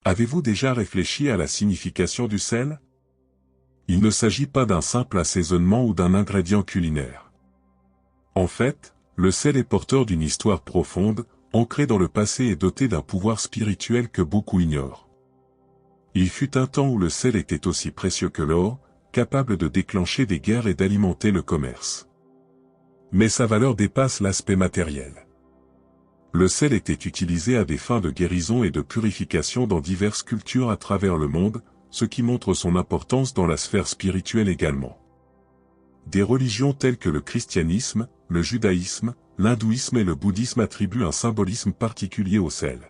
Avez-vous déjà réfléchi à la signification du sel? Il ne s'agit pas d'un simple assaisonnement ou d'un ingrédient culinaire. En fait, le sel est porteur d'une histoire profonde, ancrée dans le passé et doté d'un pouvoir spirituel que beaucoup ignorent. Il fut un temps où le sel était aussi précieux que l'or, capable de déclencher des guerres et d'alimenter le commerce. Mais sa valeur dépasse l'aspect matériel. Le sel était utilisé à des fins de guérison et de purification dans diverses cultures à travers le monde, ce qui montre son importance dans la sphère spirituelle également. Des religions telles que le christianisme, le judaïsme, l'hindouisme et le bouddhisme attribuent un symbolisme particulier au sel.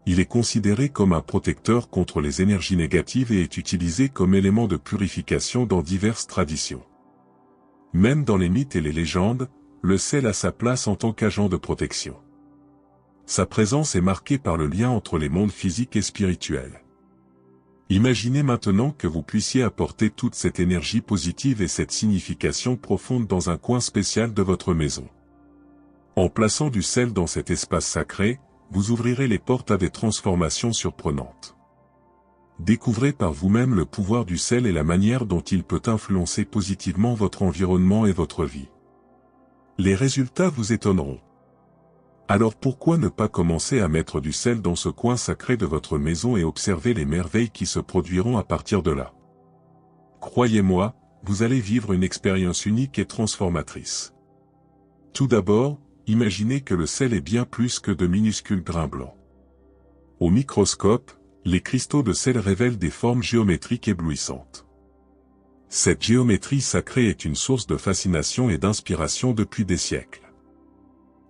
Il est considéré comme un protecteur contre les énergies négatives et est utilisé comme élément de purification dans diverses traditions. Même dans les mythes et les légendes, le sel a sa place en tant qu'agent de protection. Sa présence est marquée par le lien entre les mondes physiques et spirituels. Imaginez maintenant que vous puissiez apporter toute cette énergie positive et cette signification profonde dans un coin spécial de votre maison. En plaçant du sel dans cet espace sacré, vous ouvrirez les portes à des transformations surprenantes. Découvrez par vous-même le pouvoir du sel et la manière dont il peut influencer positivement votre environnement et votre vie. Les résultats vous étonneront. Alors pourquoi ne pas commencer à mettre du sel dans ce coin sacré de votre maison et observer les merveilles qui se produiront à partir de là? Croyez-moi, vous allez vivre une expérience unique et transformatrice. Tout d'abord, imaginez que le sel est bien plus que de minuscules grains blancs. Au microscope, les cristaux de sel révèlent des formes géométriques éblouissantes. Cette géométrie sacrée est une source de fascination et d'inspiration depuis des siècles.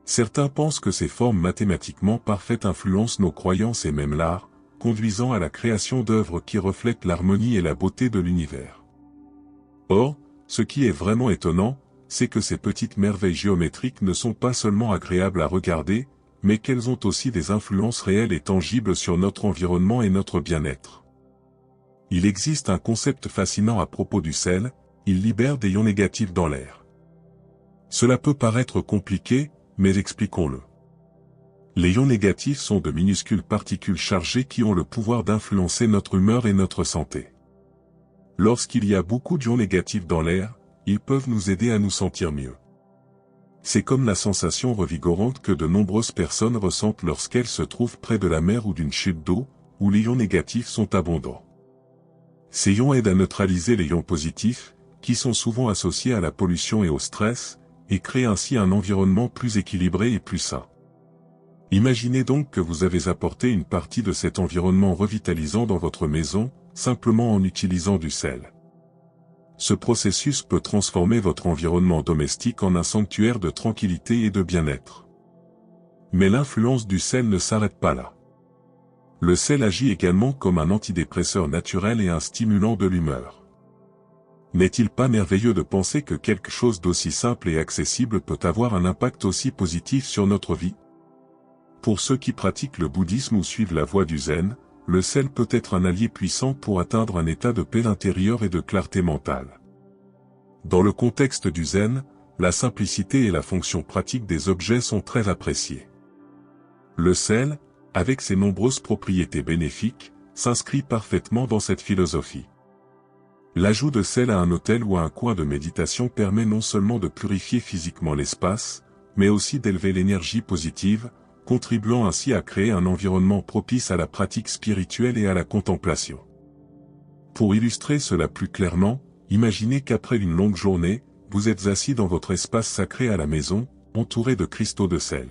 Certains pensent que ces formes mathématiquement parfaites influencent nos croyances et même l'art, conduisant à la création d'œuvres qui reflètent l'harmonie et la beauté de l'univers. Or, ce qui est vraiment étonnant, c'est que ces petites merveilles géométriques ne sont pas seulement agréables à regarder, mais qu'elles ont aussi des influences réelles et tangibles sur notre environnement et notre bien-être. Il existe un concept fascinant à propos du sel, il libère des ions négatifs dans l'air. Cela peut paraître compliqué, mais expliquons-le. Les ions négatifs sont de minuscules particules chargées qui ont le pouvoir d'influencer notre humeur et notre santé. Lorsqu'il y a beaucoup d'ions négatifs dans l'air, ils peuvent nous aider à nous sentir mieux. C'est comme la sensation revigorante que de nombreuses personnes ressentent lorsqu'elles se trouvent près de la mer ou d'une chute d'eau, où les ions négatifs sont abondants. Ces ions aident à neutraliser les ions positifs, qui sont souvent associés à la pollution et au stress, et créent ainsi un environnement plus équilibré et plus sain. Imaginez donc que vous avez apporté une partie de cet environnement revitalisant dans votre maison, simplement en utilisant du sel. Ce processus peut transformer votre environnement domestique en un sanctuaire de tranquillité et de bien-être. Mais l'influence du sel ne s'arrête pas là. Le sel agit également comme un antidépresseur naturel et un stimulant de l'humeur. N'est-il pas merveilleux de penser que quelque chose d'aussi simple et accessible peut avoir un impact aussi positif sur notre vie? Pour ceux qui pratiquent le bouddhisme ou suivent la voie du zen, le sel peut être un allié puissant pour atteindre un état de paix intérieure et de clarté mentale. Dans le contexte du zen, la simplicité et la fonction pratique des objets sont très appréciées. Le sel, avec ses nombreuses propriétés bénéfiques, s'inscrit parfaitement dans cette philosophie. L'ajout de sel à un autel ou à un coin de méditation permet non seulement de purifier physiquement l'espace, mais aussi d'élever l'énergie positive, contribuant ainsi à créer un environnement propice à la pratique spirituelle et à la contemplation. Pour illustrer cela plus clairement, imaginez qu'après une longue journée, vous êtes assis dans votre espace sacré à la maison, entouré de cristaux de sel.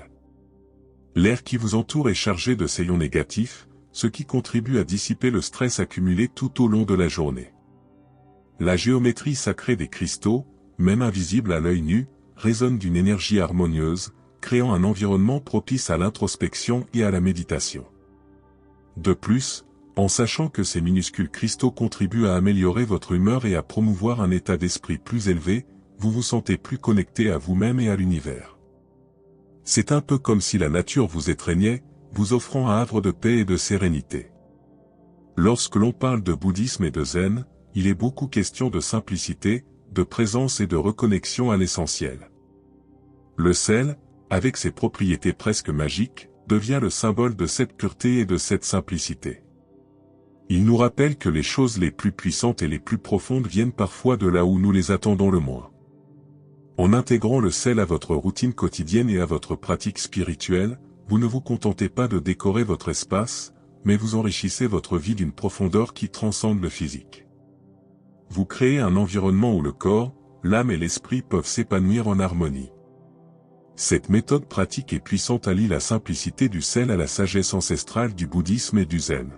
L'air qui vous entoure est chargé de ces ions négatifs, ce qui contribue à dissiper le stress accumulé tout au long de la journée. La géométrie sacrée des cristaux, même invisible à l'œil nu, résonne d'une énergie harmonieuse, créant un environnement propice à l'introspection et à la méditation. De plus, en sachant que ces minuscules cristaux contribuent à améliorer votre humeur et à promouvoir un état d'esprit plus élevé, vous vous sentez plus connecté à vous-même et à l'univers. C'est un peu comme si la nature vous étreignait, vous offrant un havre de paix et de sérénité. Lorsque l'on parle de bouddhisme et de zen, il est beaucoup question de simplicité, de présence et de reconnexion à l'essentiel. Le sel, avec ses propriétés presque magiques, devient le symbole de cette pureté et de cette simplicité. Il nous rappelle que les choses les plus puissantes et les plus profondes viennent parfois de là où nous les attendons le moins. En intégrant le sel à votre routine quotidienne et à votre pratique spirituelle, vous ne vous contentez pas de décorer votre espace, mais vous enrichissez votre vie d'une profondeur qui transcende le physique. Vous créez un environnement où le corps, l'âme et l'esprit peuvent s'épanouir en harmonie. Cette méthode pratique et puissante allie la simplicité du sel à la sagesse ancestrale du bouddhisme et du zen.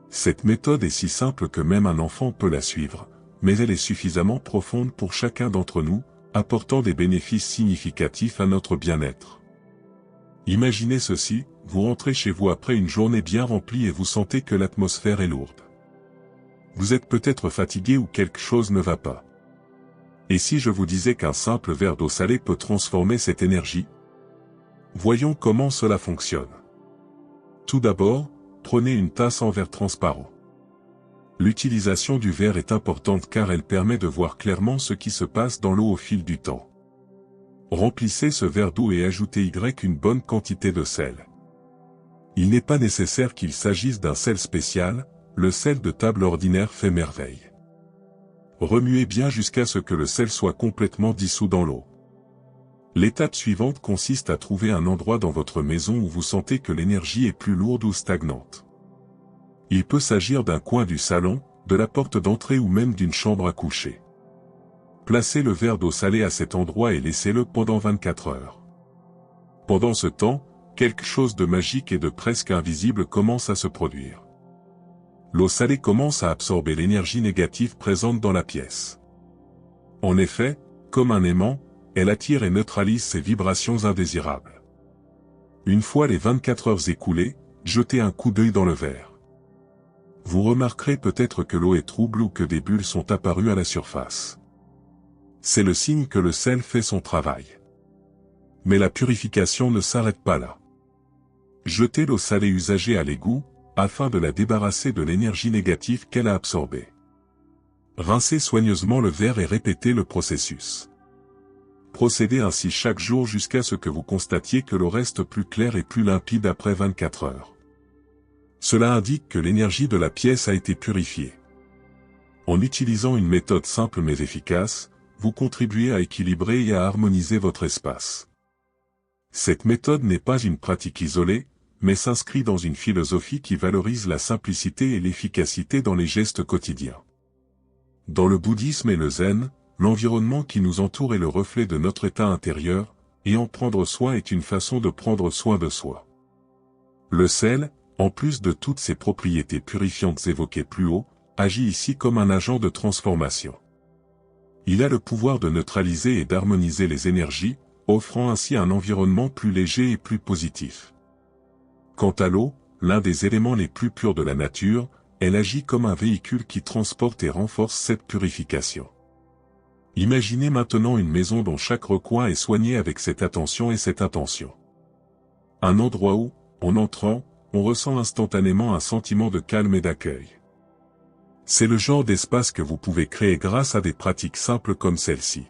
Cette méthode est si simple que même un enfant peut la suivre, mais elle est suffisamment profonde pour chacun d'entre nous, apportant des bénéfices significatifs à notre bien-être. Imaginez ceci, vous rentrez chez vous après une journée bien remplie et vous sentez que l'atmosphère est lourde. Vous êtes peut-être fatigué ou quelque chose ne va pas. Et si je vous disais qu'un simple verre d'eau salée peut transformer cette énergie? Voyons comment cela fonctionne. Tout d'abord, prenez une tasse en verre transparent. L'utilisation du verre est importante car elle permet de voir clairement ce qui se passe dans l'eau au fil du temps. Remplissez ce verre d'eau et ajoutez une bonne quantité de sel. Il n'est pas nécessaire qu'il s'agisse d'un sel spécial, le sel de table ordinaire fait merveille. Remuez bien jusqu'à ce que le sel soit complètement dissous dans l'eau. L'étape suivante consiste à trouver un endroit dans votre maison où vous sentez que l'énergie est plus lourde ou stagnante. Il peut s'agir d'un coin du salon, de la porte d'entrée ou même d'une chambre à coucher. Placez le verre d'eau salée à cet endroit et laissez-le pendant 24 heures. Pendant ce temps, quelque chose de magique et de presque invisible commence à se produire. L'eau salée commence à absorber l'énergie négative présente dans la pièce. En effet, comme un aimant, elle attire et neutralise ces vibrations indésirables. Une fois les 24 heures écoulées, jetez un coup d'œil dans le verre. Vous remarquerez peut-être que l'eau est trouble ou que des bulles sont apparues à la surface. C'est le signe que le sel fait son travail. Mais la purification ne s'arrête pas là. Jetez l'eau salée usagée à l'égout, afin de la débarrasser de l'énergie négative qu'elle a absorbée. Rincez soigneusement le verre et répétez le processus. Procédez ainsi chaque jour jusqu'à ce que vous constatiez que l'eau reste plus claire et plus limpide après 24 heures. Cela indique que l'énergie de la pièce a été purifiée. En utilisant une méthode simple mais efficace, vous contribuez à équilibrer et à harmoniser votre espace. Cette méthode n'est pas une pratique isolée, mais s'inscrit dans une philosophie qui valorise la simplicité et l'efficacité dans les gestes quotidiens. Dans le bouddhisme et le zen, l'environnement qui nous entoure est le reflet de notre état intérieur, et en prendre soin est une façon de prendre soin de soi. Le sel, en plus de toutes ses propriétés purifiantes évoquées plus haut, agit ici comme un agent de transformation. Il a le pouvoir de neutraliser et d'harmoniser les énergies, offrant ainsi un environnement plus léger et plus positif. Quant à l'eau, l'un des éléments les plus purs de la nature, elle agit comme un véhicule qui transporte et renforce cette purification. Imaginez maintenant une maison dont chaque recoin est soigné avec cette attention et cette intention. Un endroit où, en entrant, on ressent instantanément un sentiment de calme et d'accueil. C'est le genre d'espace que vous pouvez créer grâce à des pratiques simples comme celle-ci.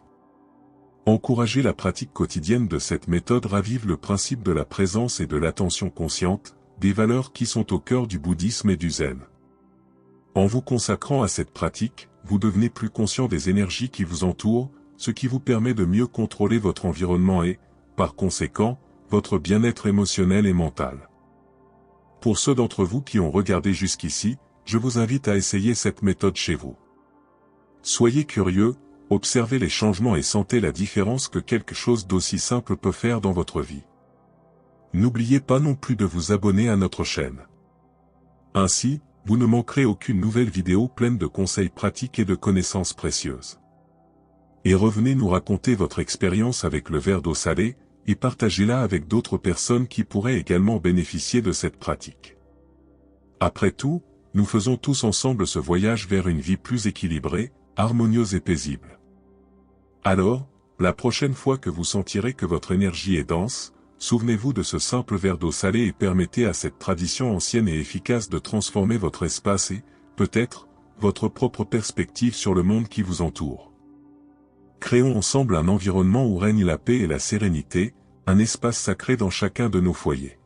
Encourager la pratique quotidienne de cette méthode ravive le principe de la présence et de l'attention consciente, des valeurs qui sont au cœur du bouddhisme et du zen. En vous consacrant à cette pratique, vous devenez plus conscient des énergies qui vous entourent, ce qui vous permet de mieux contrôler votre environnement et, par conséquent, votre bien-être émotionnel et mental. Pour ceux d'entre vous qui ont regardé jusqu'ici, je vous invite à essayer cette méthode chez vous. Soyez curieux, observez les changements et sentez la différence que quelque chose d'aussi simple peut faire dans votre vie. N'oubliez pas non plus de vous abonner à notre chaîne. Ainsi, vous ne manquerez aucune nouvelle vidéo pleine de conseils pratiques et de connaissances précieuses. Et revenez nous raconter votre expérience avec le verre d'eau salée, et partagez-la avec d'autres personnes qui pourraient également bénéficier de cette pratique. Après tout, nous faisons tous ensemble ce voyage vers une vie plus équilibrée, harmonieuse et paisible. Alors, la prochaine fois que vous sentirez que votre énergie est dense, souvenez-vous de ce simple verre d'eau salée et permettez à cette tradition ancienne et efficace de transformer votre espace et, peut-être, votre propre perspective sur le monde qui vous entoure. Créons ensemble un environnement où règne la paix et la sérénité, un espace sacré dans chacun de nos foyers.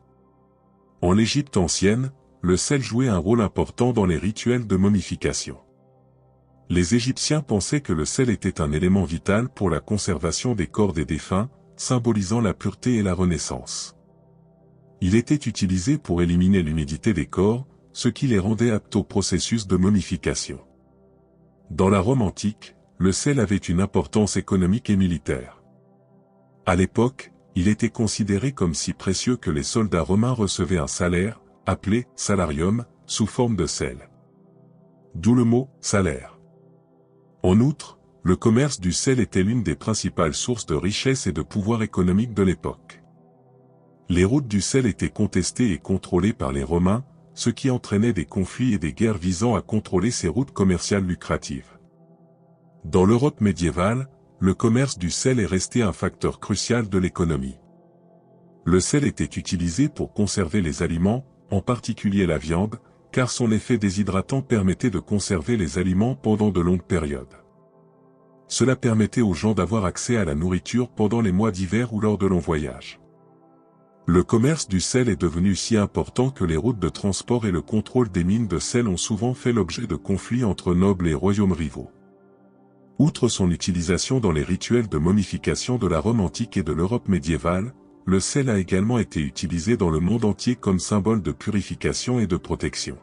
En l'Égypte ancienne, le sel jouait un rôle important dans les rituels de momification. Les Égyptiens pensaient que le sel était un élément vital pour la conservation des corps des défunts, symbolisant la pureté et la renaissance. Il était utilisé pour éliminer l'humidité des corps, ce qui les rendait aptes au processus de momification. Dans la Rome antique, le sel avait une importance économique et militaire. À l'époque, il était considéré comme si précieux que les soldats romains recevaient un salaire, appelé salarium, sous forme de sel. D'où le mot salaire. En outre, le commerce du sel était l'une des principales sources de richesse et de pouvoir économique de l'époque. Les routes du sel étaient contestées et contrôlées par les Romains, ce qui entraînait des conflits et des guerres visant à contrôler ces routes commerciales lucratives. Dans l'Europe médiévale, le commerce du sel est resté un facteur crucial de l'économie. Le sel était utilisé pour conserver les aliments, en particulier la viande, car son effet déshydratant permettait de conserver les aliments pendant de longues périodes. Cela permettait aux gens d'avoir accès à la nourriture pendant les mois d'hiver ou lors de longs voyages. Le commerce du sel est devenu si important que les routes de transport et le contrôle des mines de sel ont souvent fait l'objet de conflits entre nobles et royaumes rivaux. Outre son utilisation dans les rituels de momification de la Rome antique et de l'Europe médiévale, le sel a également été utilisé dans le monde entier comme symbole de purification et de protection.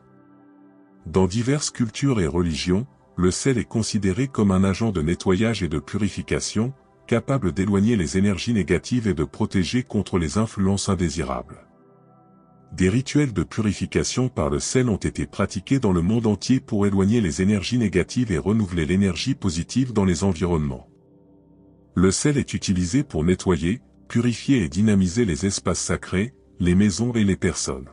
Dans diverses cultures et religions, le sel est considéré comme un agent de nettoyage et de purification, capable d'éloigner les énergies négatives et de protéger contre les influences indésirables. Des rituels de purification par le sel ont été pratiqués dans le monde entier pour éloigner les énergies négatives et renouveler l'énergie positive dans les environnements. Le sel est utilisé pour nettoyer, purifier et dynamiser les espaces sacrés, les maisons et les personnes.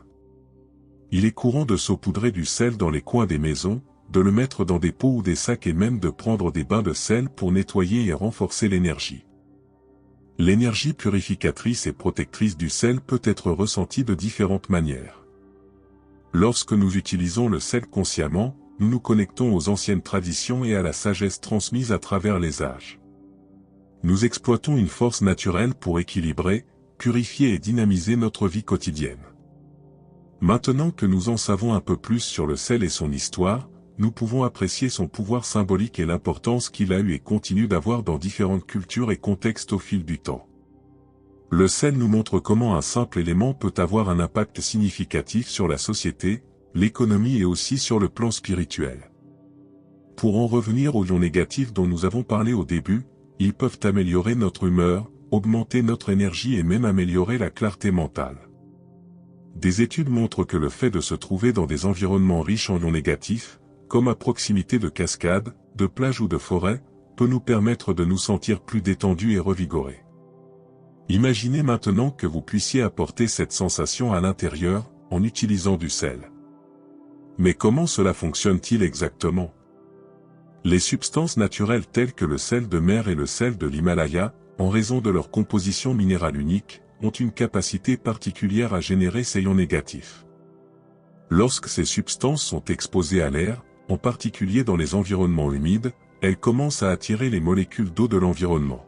Il est courant de saupoudrer du sel dans les coins des maisons, de le mettre dans des pots ou des sacs et même de prendre des bains de sel pour nettoyer et renforcer l'énergie. L'énergie purificatrice et protectrice du sel peut être ressentie de différentes manières. Lorsque nous utilisons le sel consciemment, nous nous connectons aux anciennes traditions et à la sagesse transmise à travers les âges. Nous exploitons une force naturelle pour équilibrer, purifier et dynamiser notre vie quotidienne. Maintenant que nous en savons un peu plus sur le sel et son histoire, nous pouvons apprécier son pouvoir symbolique et l'importance qu'il a eu et continue d'avoir dans différentes cultures et contextes au fil du temps. Le sel nous montre comment un simple élément peut avoir un impact significatif sur la société, l'économie et aussi sur le plan spirituel. Pour en revenir aux ions négatifs dont nous avons parlé au début, ils peuvent améliorer notre humeur, augmenter notre énergie et même améliorer la clarté mentale. Des études montrent que le fait de se trouver dans des environnements riches en ions négatifs, comme à proximité de cascades, de plages ou de forêts, peut nous permettre de nous sentir plus détendus et revigorés. Imaginez maintenant que vous puissiez apporter cette sensation à l'intérieur, en utilisant du sel. Mais comment cela fonctionne-t-il exactement? Les substances naturelles telles que le sel de mer et le sel de l'Himalaya, en raison de leur composition minérale unique, ont une capacité particulière à générer ces ions négatifs. Lorsque ces substances sont exposées à l'air, en particulier dans les environnements humides, elles commencent à attirer les molécules d'eau de l'environnement.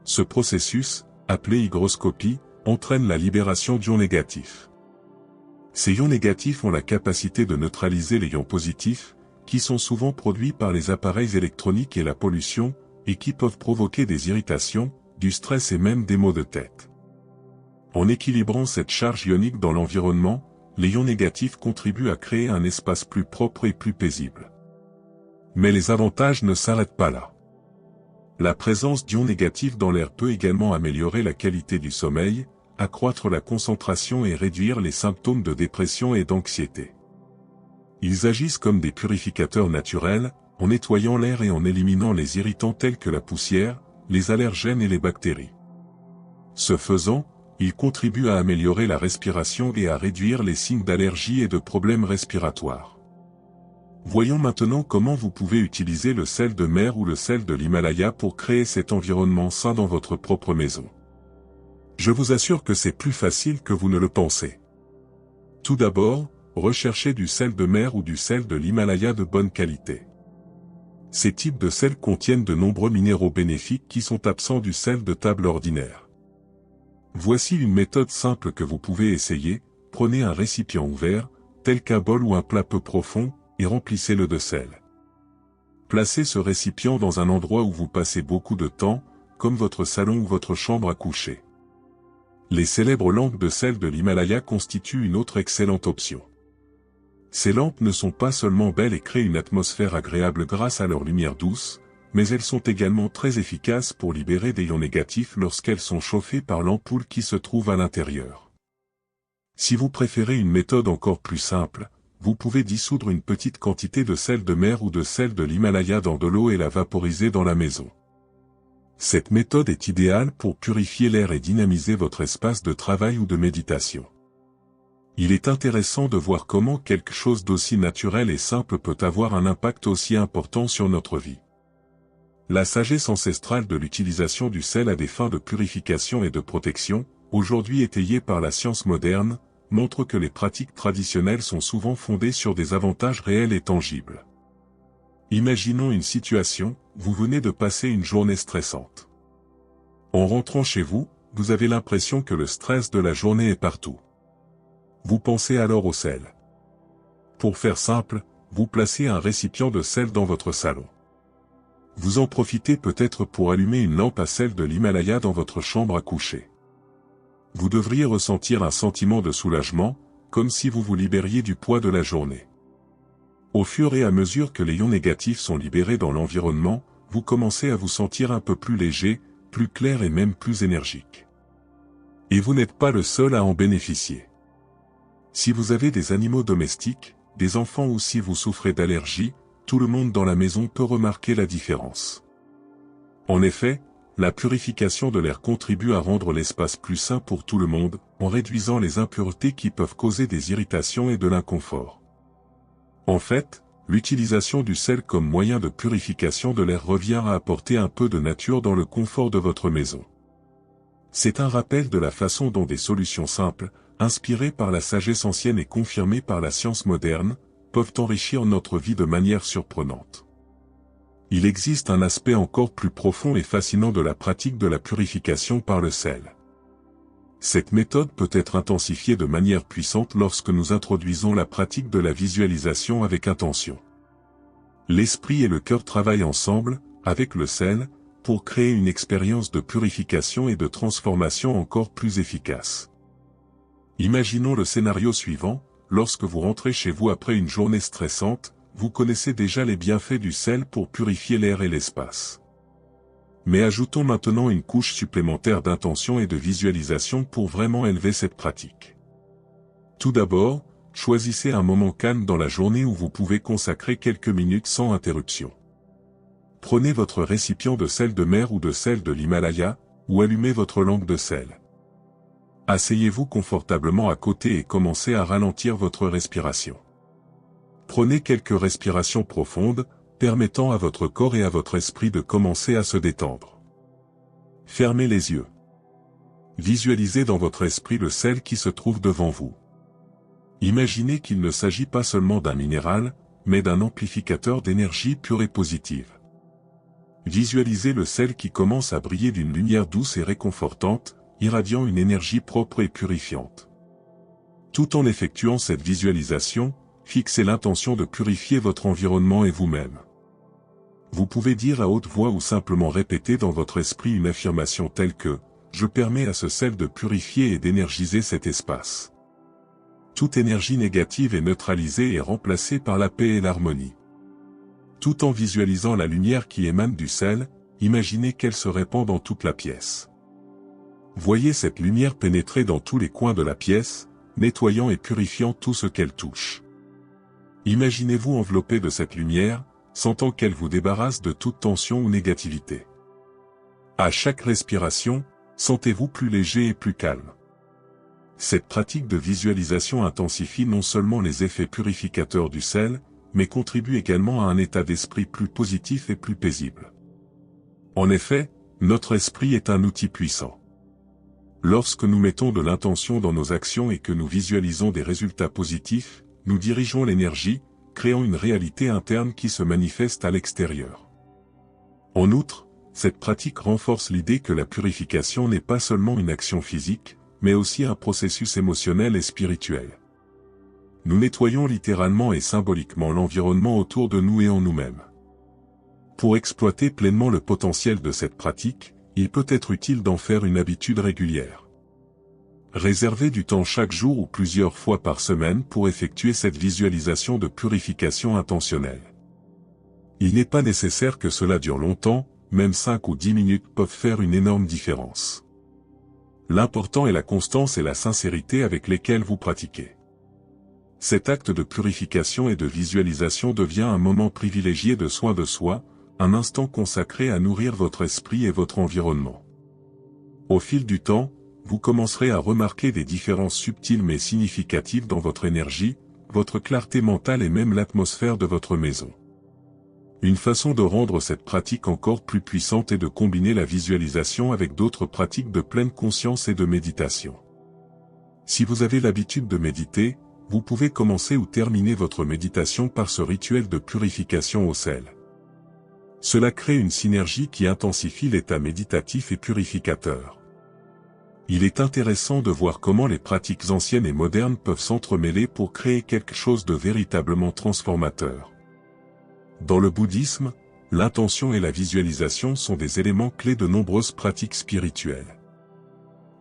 Ce processus, appelé hygroscopie, entraîne la libération d'ions négatifs. Ces ions négatifs ont la capacité de neutraliser les ions positifs, qui sont souvent produits par les appareils électroniques et la pollution, et qui peuvent provoquer des irritations, du stress et même des maux de tête. En équilibrant cette charge ionique dans l'environnement, les ions négatifs contribuent à créer un espace plus propre et plus paisible. Mais les avantages ne s'arrêtent pas là. La présence d'ions négatifs dans l'air peut également améliorer la qualité du sommeil, accroître la concentration et réduire les symptômes de dépression et d'anxiété. Ils agissent comme des purificateurs naturels, en nettoyant l'air et en éliminant les irritants tels que la poussière, les allergènes et les bactéries. Ce faisant, ils contribuent à améliorer la respiration et à réduire les signes d'allergie et de problèmes respiratoires. Voyons maintenant comment vous pouvez utiliser le sel de mer ou le sel de l'Himalaya pour créer cet environnement sain dans votre propre maison. Je vous assure que c'est plus facile que vous ne le pensez. Tout d'abord, recherchez du sel de mer ou du sel de l'Himalaya de bonne qualité. Ces types de sel contiennent de nombreux minéraux bénéfiques qui sont absents du sel de table ordinaire. Voici une méthode simple que vous pouvez essayer. prenez un récipient ouvert, tel qu'un bol ou un plat peu profond, et remplissez-le de sel. Placez ce récipient dans un endroit où vous passez beaucoup de temps, comme votre salon ou votre chambre à coucher. Les célèbres lampes de sel de l'Himalaya constituent une autre excellente option. Ces lampes ne sont pas seulement belles et créent une atmosphère agréable grâce à leur lumière douce, mais elles sont également très efficaces pour libérer des ions négatifs lorsqu'elles sont chauffées par l'ampoule qui se trouve à l'intérieur. Si vous préférez une méthode encore plus simple, vous pouvez dissoudre une petite quantité de sel de mer ou de sel de l'Himalaya dans de l'eau et la vaporiser dans la maison. Cette méthode est idéale pour purifier l'air et dynamiser votre espace de travail ou de méditation. Il est intéressant de voir comment quelque chose d'aussi naturel et simple peut avoir un impact aussi important sur notre vie. La sagesse ancestrale de l'utilisation du sel à des fins de purification et de protection, aujourd'hui étayée par la science moderne, montre que les pratiques traditionnelles sont souvent fondées sur des avantages réels et tangibles. Imaginons une situation, vous venez de passer une journée stressante. En rentrant chez vous, vous avez l'impression que le stress de la journée est partout. Vous pensez alors au sel. Pour faire simple, vous placez un récipient de sel dans votre salon. Vous en profitez peut-être pour allumer une lampe à sel de l'Himalaya dans votre chambre à coucher. Vous devriez ressentir un sentiment de soulagement, comme si vous vous libériez du poids de la journée. Au fur et à mesure que les ions négatifs sont libérés dans l'environnement, vous commencez à vous sentir un peu plus léger, plus clair et même plus énergique. Et vous n'êtes pas le seul à en bénéficier. Si vous avez des animaux domestiques, des enfants ou si vous souffrez d'allergies, tout le monde dans la maison peut remarquer la différence. En effet, la purification de l'air contribue à rendre l'espace plus sain pour tout le monde, en réduisant les impuretés qui peuvent causer des irritations et de l'inconfort. En fait, l'utilisation du sel comme moyen de purification de l'air revient à apporter un peu de nature dans le confort de votre maison. C'est un rappel de la façon dont des solutions simples, inspirées par la sagesse ancienne et confirmées par la science moderne, peuvent enrichir notre vie de manière surprenante. Il existe un aspect encore plus profond et fascinant de la pratique de la purification par le sel. Cette méthode peut être intensifiée de manière puissante lorsque nous introduisons la pratique de la visualisation avec intention. L'esprit et le cœur travaillent ensemble, avec le sel, pour créer une expérience de purification et de transformation encore plus efficace. Imaginons le scénario suivant, lorsque vous rentrez chez vous après une journée stressante, vous connaissez déjà les bienfaits du sel pour purifier l'air et l'espace. Mais ajoutons maintenant une couche supplémentaire d'intention et de visualisation pour vraiment élever cette pratique. Tout d'abord, choisissez un moment calme dans la journée où vous pouvez consacrer quelques minutes sans interruption. Prenez votre récipient de sel de mer ou de sel de l'Himalaya, ou allumez votre lampe de sel. Asseyez-vous confortablement à côté et commencez à ralentir votre respiration. Prenez quelques respirations profondes, permettant à votre corps et à votre esprit de commencer à se détendre. Fermez les yeux. Visualisez dans votre esprit le sel qui se trouve devant vous. Imaginez qu'il ne s'agit pas seulement d'un minéral, mais d'un amplificateur d'énergie pure et positive. Visualisez le sel qui commence à briller d'une lumière douce et réconfortante, irradiant une énergie propre et purifiante. Tout en effectuant cette visualisation, fixez l'intention de purifier votre environnement et vous-même. Vous pouvez dire à haute voix ou simplement répéter dans votre esprit une affirmation telle que « Je permets à ce sel de purifier et d'énergiser cet espace ». Toute énergie négative est neutralisée et remplacée par la paix et l'harmonie. Tout en visualisant la lumière qui émane du sel, imaginez qu'elle se répand dans toute la pièce. Voyez cette lumière pénétrer dans tous les coins de la pièce, nettoyant et purifiant tout ce qu'elle touche. Imaginez-vous enveloppé de cette lumière, sentant qu'elle vous débarrasse de toute tension ou négativité. À chaque respiration, sentez-vous plus léger et plus calme. Cette pratique de visualisation intensifie non seulement les effets purificateurs du sel, mais contribue également à un état d'esprit plus positif et plus paisible. En effet, notre esprit est un outil puissant. Lorsque nous mettons de l'intention dans nos actions et que nous visualisons des résultats positifs, nous dirigeons l'énergie, créant une réalité interne qui se manifeste à l'extérieur. En outre, cette pratique renforce l'idée que la purification n'est pas seulement une action physique, mais aussi un processus émotionnel et spirituel. Nous nettoyons littéralement et symboliquement l'environnement autour de nous et en nous-mêmes. Pour exploiter pleinement le potentiel de cette pratique, il peut être utile d'en faire une habitude régulière. Réservez du temps chaque jour ou plusieurs fois par semaine pour effectuer cette visualisation de purification intentionnelle. Il n'est pas nécessaire que cela dure longtemps, même 5 ou 10 minutes peuvent faire une énorme différence. L'important est la constance et la sincérité avec lesquelles vous pratiquez. Cet acte de purification et de visualisation devient un moment privilégié de soin de soi, un instant consacré à nourrir votre esprit et votre environnement. Au fil du temps, vous commencerez à remarquer des différences subtiles mais significatives dans votre énergie, votre clarté mentale et même l'atmosphère de votre maison. Une façon de rendre cette pratique encore plus puissante est de combiner la visualisation avec d'autres pratiques de pleine conscience et de méditation. Si vous avez l'habitude de méditer, vous pouvez commencer ou terminer votre méditation par ce rituel de purification au sel. Cela crée une synergie qui intensifie l'état méditatif et purificateur. Il est intéressant de voir comment les pratiques anciennes et modernes peuvent s'entremêler pour créer quelque chose de véritablement transformateur. Dans le bouddhisme, l'intention et la visualisation sont des éléments clés de nombreuses pratiques spirituelles.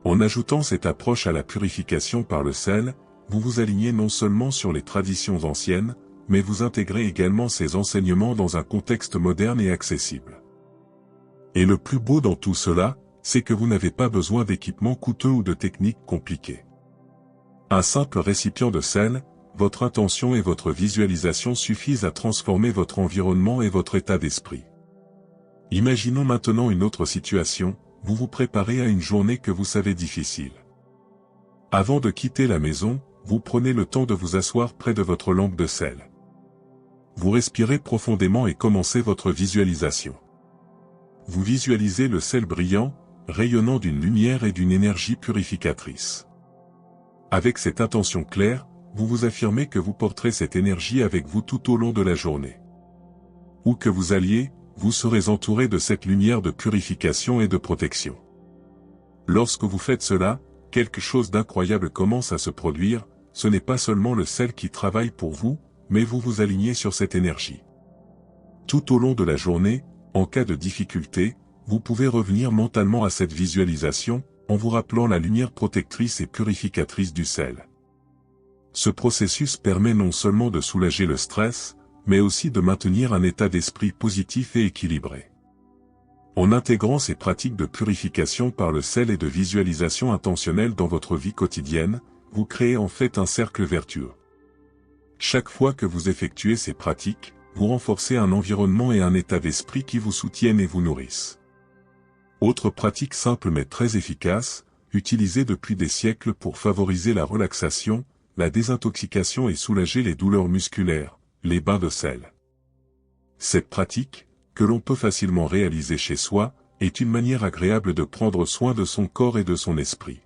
En ajoutant cette approche à la purification par le sel, vous vous alignez non seulement sur les traditions anciennes, mais vous intégrez également ces enseignements dans un contexte moderne et accessible. Et le plus beau dans tout cela, c'est que vous n'avez pas besoin d'équipements coûteux ou de techniques compliquées. Un simple récipient de sel, votre intention et votre visualisation suffisent à transformer votre environnement et votre état d'esprit. Imaginons maintenant une autre situation, vous vous préparez à une journée que vous savez difficile. Avant de quitter la maison, vous prenez le temps de vous asseoir près de votre lampe de sel. Vous respirez profondément et commencez votre visualisation. Vous visualisez le sel brillant, rayonnant d'une lumière et d'une énergie purificatrice. Avec cette intention claire, vous vous affirmez que vous porterez cette énergie avec vous tout au long de la journée. Où que vous alliez, vous serez entouré de cette lumière de purification et de protection. Lorsque vous faites cela, quelque chose d'incroyable commence à se produire, ce n'est pas seulement le sel qui travaille pour vous, mais vous vous alignez sur cette énergie. Tout au long de la journée, en cas de difficulté, vous pouvez revenir mentalement à cette visualisation, en vous rappelant la lumière protectrice et purificatrice du sel. Ce processus permet non seulement de soulager le stress, mais aussi de maintenir un état d'esprit positif et équilibré. En intégrant ces pratiques de purification par le sel et de visualisation intentionnelle dans votre vie quotidienne, vous créez en fait un cercle vertueux. Chaque fois que vous effectuez ces pratiques, vous renforcez un environnement et un état d'esprit qui vous soutiennent et vous nourrissent. Autre pratique simple mais très efficace, utilisée depuis des siècles pour favoriser la relaxation, la désintoxication et soulager les douleurs musculaires, les bains de sel. Cette pratique, que l'on peut facilement réaliser chez soi, est une manière agréable de prendre soin de son corps et de son esprit.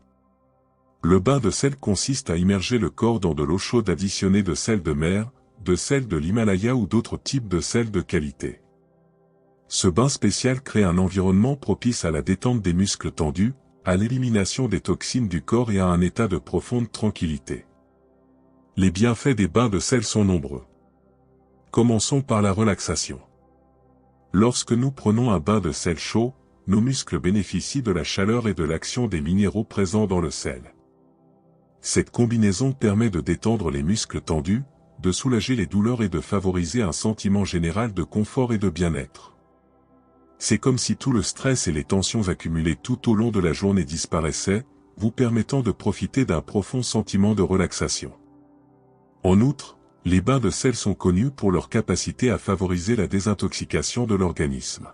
Le bain de sel consiste à immerger le corps dans de l'eau chaude additionnée de sel de mer, de sel de l'Himalaya ou d'autres types de sel de qualité. Ce bain spécial crée un environnement propice à la détente des muscles tendus, à l'élimination des toxines du corps et à un état de profonde tranquillité. Les bienfaits des bains de sel sont nombreux. Commençons par la relaxation. Lorsque nous prenons un bain de sel chaud, nos muscles bénéficient de la chaleur et de l'action des minéraux présents dans le sel. Cette combinaison permet de détendre les muscles tendus, de soulager les douleurs et de favoriser un sentiment général de confort et de bien-être. C'est comme si tout le stress et les tensions accumulées tout au long de la journée disparaissaient, vous permettant de profiter d'un profond sentiment de relaxation. En outre, les bains de sel sont connus pour leur capacité à favoriser la désintoxication de l'organisme.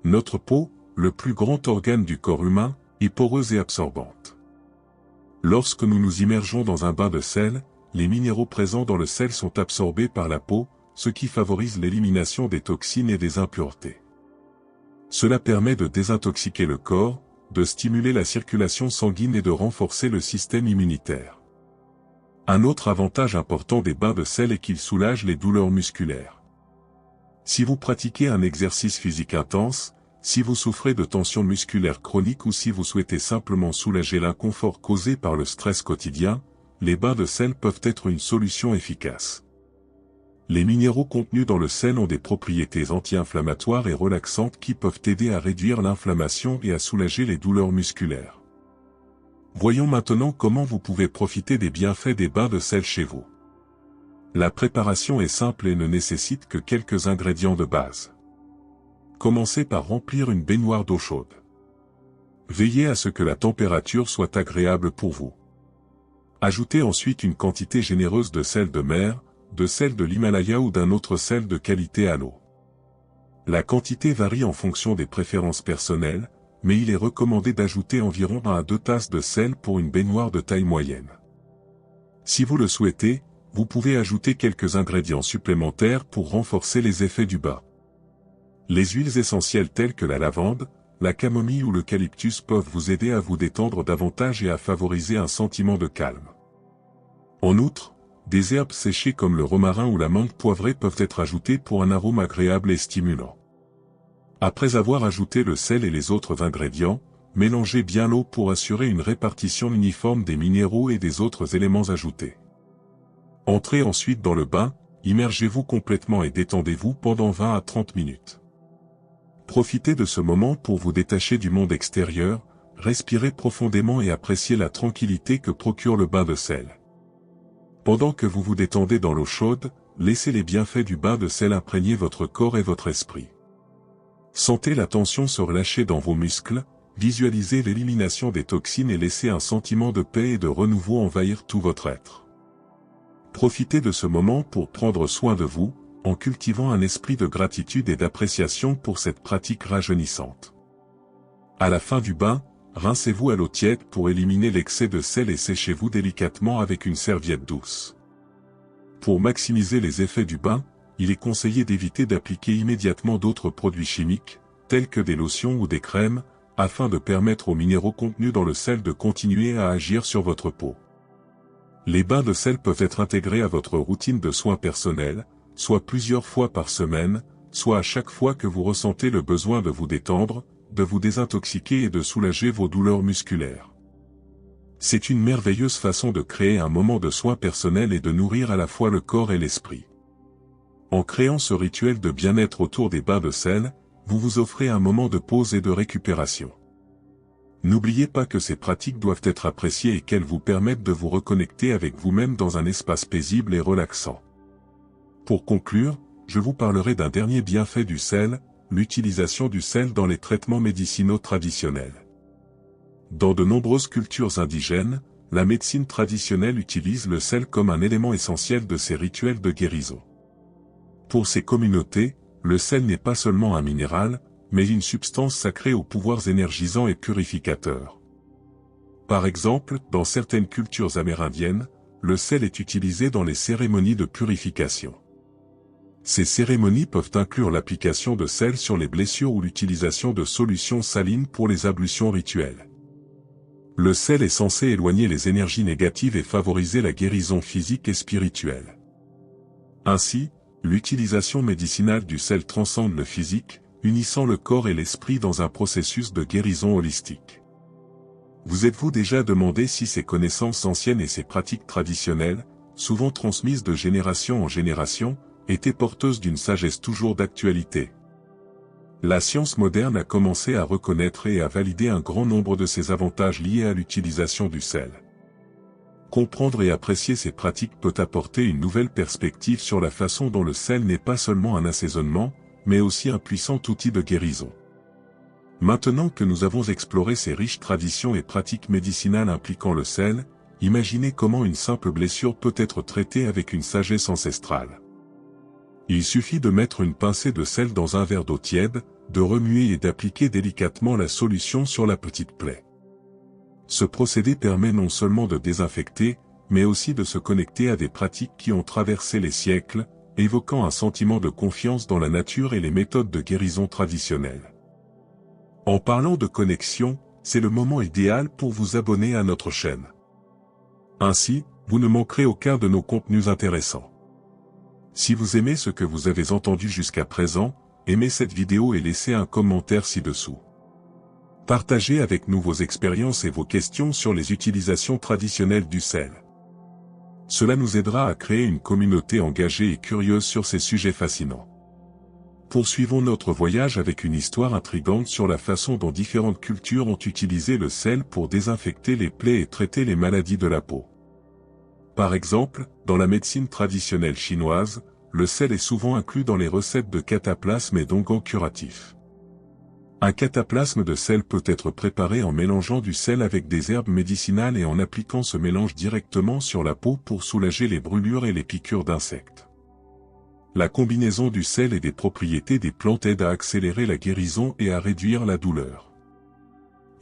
Notre peau, le plus grand organe du corps humain, est poreuse et absorbante. Lorsque nous nous immergeons dans un bain de sel, les minéraux présents dans le sel sont absorbés par la peau, ce qui favorise l'élimination des toxines et des impuretés. Cela permet de désintoxiquer le corps, de stimuler la circulation sanguine et de renforcer le système immunitaire. Un autre avantage important des bains de sel est qu'ils soulagent les douleurs musculaires. Si vous pratiquez un exercice physique intense, Si vous souffrez de tension musculaire chronique ou si vous souhaitez simplement soulager l'inconfort causé par le stress quotidien, les bains de sel peuvent être une solution efficace. Les minéraux contenus dans le sel ont des propriétés anti-inflammatoires et relaxantes qui peuvent aider à réduire l'inflammation et à soulager les douleurs musculaires. Voyons maintenant comment vous pouvez profiter des bienfaits des bains de sel chez vous. La préparation est simple et ne nécessite que quelques ingrédients de base. Commencez par remplir une baignoire d'eau chaude. Veillez à ce que la température soit agréable pour vous. Ajoutez ensuite une quantité généreuse de sel de mer, de sel de l'Himalaya ou d'un autre sel de qualité à l'eau. La quantité varie en fonction des préférences personnelles, mais il est recommandé d'ajouter environ 1 à 2 tasses de sel pour une baignoire de taille moyenne. Si vous le souhaitez, vous pouvez ajouter quelques ingrédients supplémentaires pour renforcer les effets du bain. Les huiles essentielles telles que la lavande, la camomille ou l'eucalyptus peuvent vous aider à vous détendre davantage et à favoriser un sentiment de calme. En outre, des herbes séchées comme le romarin ou la menthe poivrée peuvent être ajoutées pour un arôme agréable et stimulant. Après avoir ajouté le sel et les autres ingrédients, mélangez bien l'eau pour assurer une répartition uniforme des minéraux et des autres éléments ajoutés. Entrez ensuite dans le bain, immergez-vous complètement et détendez-vous pendant 20 à 30 minutes. Profitez de ce moment pour vous détacher du monde extérieur, respirez profondément et appréciez la tranquillité que procure le bain de sel. Pendant que vous vous détendez dans l'eau chaude, laissez les bienfaits du bain de sel imprégner votre corps et votre esprit. Sentez la tension se relâcher dans vos muscles, visualisez l'élimination des toxines et laissez un sentiment de paix et de renouveau envahir tout votre être. Profitez de ce moment pour prendre soin de vous, en cultivant un esprit de gratitude et d'appréciation pour cette pratique rajeunissante. À la fin du bain, rincez-vous à l'eau tiède pour éliminer l'excès de sel et séchez-vous délicatement avec une serviette douce. Pour maximiser les effets du bain, il est conseillé d'éviter d'appliquer immédiatement d'autres produits chimiques, tels que des lotions ou des crèmes, afin de permettre aux minéraux contenus dans le sel de continuer à agir sur votre peau. Les bains de sel peuvent être intégrés à votre routine de soins personnels, soit plusieurs fois par semaine, soit à chaque fois que vous ressentez le besoin de vous détendre, de vous désintoxiquer et de soulager vos douleurs musculaires. C'est une merveilleuse façon de créer un moment de soins personnels et de nourrir à la fois le corps et l'esprit. En créant ce rituel de bien-être autour des bains de sel, vous vous offrez un moment de pause et de récupération. N'oubliez pas que ces pratiques doivent être appréciées et qu'elles vous permettent de vous reconnecter avec vous-même dans un espace paisible et relaxant. Pour conclure, je vous parlerai d'un dernier bienfait du sel, l'utilisation du sel dans les traitements médicinaux traditionnels. Dans de nombreuses cultures indigènes, la médecine traditionnelle utilise le sel comme un élément essentiel de ses rituels de guérison. Pour ces communautés, le sel n'est pas seulement un minéral, mais une substance sacrée aux pouvoirs énergisants et purificateurs. Par exemple, dans certaines cultures amérindiennes, le sel est utilisé dans les cérémonies de purification. Ces cérémonies peuvent inclure l'application de sel sur les blessures ou l'utilisation de solutions salines pour les ablutions rituelles. Le sel est censé éloigner les énergies négatives et favoriser la guérison physique et spirituelle. Ainsi, l'utilisation médicinale du sel transcende le physique, unissant le corps et l'esprit dans un processus de guérison holistique. Vous êtes-vous déjà demandé si ces connaissances anciennes et ces pratiques traditionnelles, souvent transmises de génération en génération, étaient porteuses d'une sagesse toujours d'actualité? La science moderne a commencé à reconnaître et à valider un grand nombre de ces avantages liés à l'utilisation du sel. Comprendre et apprécier ces pratiques peut apporter une nouvelle perspective sur la façon dont le sel n'est pas seulement un assaisonnement, mais aussi un puissant outil de guérison. Maintenant que nous avons exploré ces riches traditions et pratiques médicinales impliquant le sel, imaginez comment une simple blessure peut être traitée avec une sagesse ancestrale. Il suffit de mettre une pincée de sel dans un verre d'eau tiède, de remuer et d'appliquer délicatement la solution sur la petite plaie. Ce procédé permet non seulement de désinfecter, mais aussi de se connecter à des pratiques qui ont traversé les siècles, évoquant un sentiment de confiance dans la nature et les méthodes de guérison traditionnelles. En parlant de connexion, c'est le moment idéal pour vous abonner à notre chaîne. Ainsi, vous ne manquerez aucun de nos contenus intéressants. Si vous aimez ce que vous avez entendu jusqu'à présent, aimez cette vidéo et laissez un commentaire ci-dessous. Partagez avec nous vos expériences et vos questions sur les utilisations traditionnelles du sel. Cela nous aidera à créer une communauté engagée et curieuse sur ces sujets fascinants. Poursuivons notre voyage avec une histoire intrigante sur la façon dont différentes cultures ont utilisé le sel pour désinfecter les plaies et traiter les maladies de la peau. Par exemple, dans la médecine traditionnelle chinoise, le sel est souvent inclus dans les recettes de cataplasme et d'onguents curatifs. Un cataplasme de sel peut être préparé en mélangeant du sel avec des herbes médicinales et en appliquant ce mélange directement sur la peau pour soulager les brûlures et les piqûres d'insectes. La combinaison du sel et des propriétés des plantes aide à accélérer la guérison et à réduire la douleur.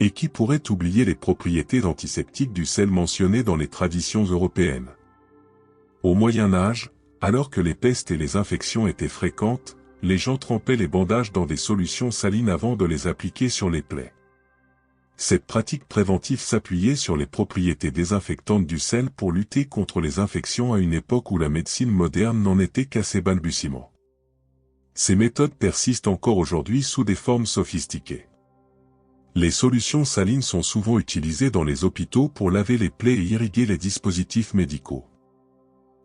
Et qui pourrait oublier les propriétés antiseptiques du sel mentionnées dans les traditions européennes? Au Moyen Âge, alors que les pestes et les infections étaient fréquentes, les gens trempaient les bandages dans des solutions salines avant de les appliquer sur les plaies. Cette pratique préventive s'appuyait sur les propriétés désinfectantes du sel pour lutter contre les infections à une époque où la médecine moderne n'en était qu'à ses balbutiements. Ces méthodes persistent encore aujourd'hui sous des formes sophistiquées. Les solutions salines sont souvent utilisées dans les hôpitaux pour laver les plaies et irriguer les dispositifs médicaux.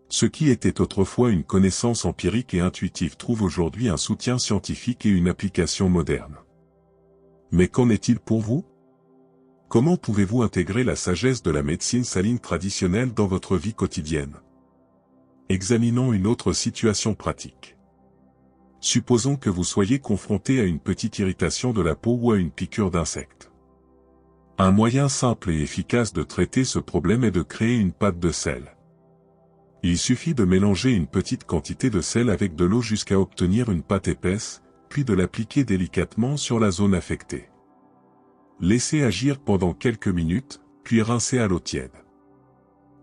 Ce qui était autrefois une connaissance empirique et intuitive trouve aujourd'hui un soutien scientifique et une application moderne. Mais qu'en est-il pour vous? Comment pouvez-vous intégrer la sagesse de la médecine saline traditionnelle dans votre vie quotidienne? Examinons une autre situation pratique. Supposons que vous soyez confronté à une petite irritation de la peau ou à une piqûre d'insecte. Un moyen simple et efficace de traiter ce problème est de créer une pâte de sel. Il suffit de mélanger une petite quantité de sel avec de l'eau jusqu'à obtenir une pâte épaisse, puis de l'appliquer délicatement sur la zone affectée. Laissez agir pendant quelques minutes, puis rincez à l'eau tiède.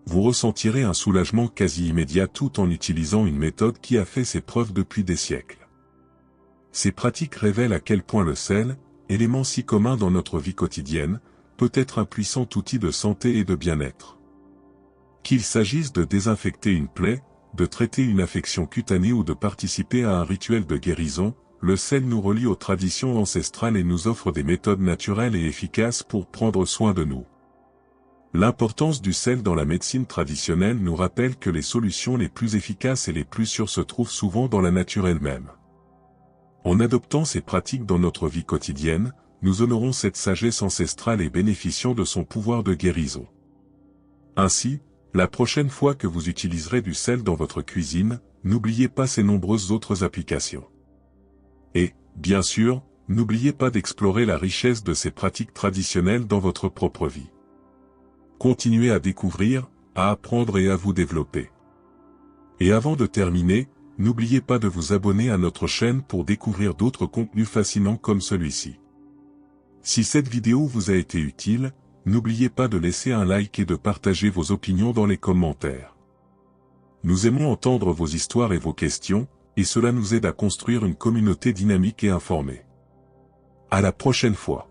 Vous ressentirez un soulagement quasi immédiat tout en utilisant une méthode qui a fait ses preuves depuis des siècles. Ces pratiques révèlent à quel point le sel, élément si commun dans notre vie quotidienne, peut être un puissant outil de santé et de bien-être. Qu'il s'agisse de désinfecter une plaie, de traiter une affection cutanée ou de participer à un rituel de guérison, le sel nous relie aux traditions ancestrales et nous offre des méthodes naturelles et efficaces pour prendre soin de nous. L'importance du sel dans la médecine traditionnelle nous rappelle que les solutions les plus efficaces et les plus sûres se trouvent souvent dans la nature elle-même. En adoptant ces pratiques dans notre vie quotidienne, nous honorons cette sagesse ancestrale et bénéficions de son pouvoir de guérison. Ainsi, la prochaine fois que vous utiliserez du sel dans votre cuisine, n'oubliez pas ces nombreuses autres applications. Et, bien sûr, n'oubliez pas d'explorer la richesse de ces pratiques traditionnelles dans votre propre vie. Continuez à découvrir, à apprendre et à vous développer. Et avant de terminer, n'oubliez pas de vous abonner à notre chaîne pour découvrir d'autres contenus fascinants comme celui-ci. Si cette vidéo vous a été utile, n'oubliez pas de laisser un like et de partager vos opinions dans les commentaires. Nous aimons entendre vos histoires et vos questions, et cela nous aide à construire une communauté dynamique et informée. À la prochaine fois.